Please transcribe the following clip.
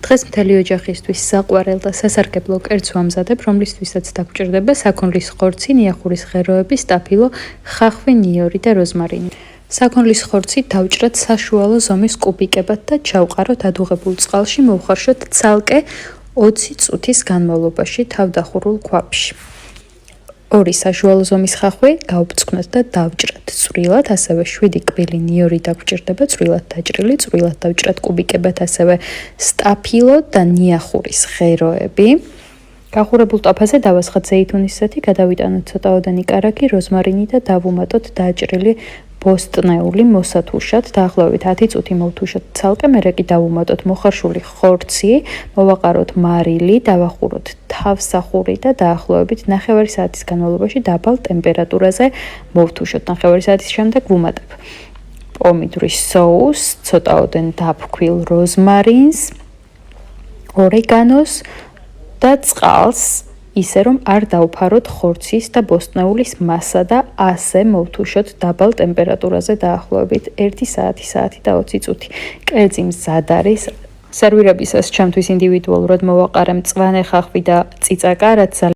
დღეს მთელი ოჯახისთვის საყვარელ და სასარგებლო კერძს ვამზადებ, რომლისთვისაც დაგჭირდება საქონლის ხორცი, ნიახურის ღეროები, სტაფილო, ხახვი, ნიორი და როზმარინი. საქონლის ხორცი დავჭრათ საშუალო ზომის კუბიკებად და ჩავყაროთ ადუღებულ წყალში, მოვხარშოთ ცალკე 20 წუთის განმავლობაში თავდახურულ ქვაბში. 2 საშუალო ზომის ხახვი გავბწყვნოთ და დავჭრათ წვრილად, ასევე 7 კბილი ნიორი დაგჭირდება წვრილად დაჭრილი, წვრილად დავჭრათ კუბიკებად, ასევე სტაფილო და ნიახურის ღეროები. გახურებულ ტაფაზე დავასხათ ზეითუნისზეთი, გადავიტანოთ ცოტაოდენი კარაქი, როზმარინი და დავუმატოთ დაჭრილი ბოსტნეული მოსათუშად, დაახლოებით 10 წუთი მოვთუშოთ ცალკე, მერე კი დავუმატოთ მოხარშული ხორცი, მოვაყაროთ მარილი, დავახუროთ თავსახური და დაახლოებით 9 საათის განმავლობაში დაბალ ტემპერატურაზე მოვთუშოთ. 9 საათის შემდეგ ვუმატებ პომიდრის соуს, ცოტაოდენ დაფქვილ როზმარინს, ორეგანოს და წყალს, ისე რომ არ დავფაროთ ხორცის და ბოსტნეულის მასა და ასე მოვთუშოთ დაბალ ტემპერატურაზე დაახლოებით 1 საათი, საათი და 20 წუთი. კერძი მზად არის. სერვირებისას ჩემთვის ინდივიდუალურად მოვაყარე მწვანე ხახვი და წიწაკა, რაც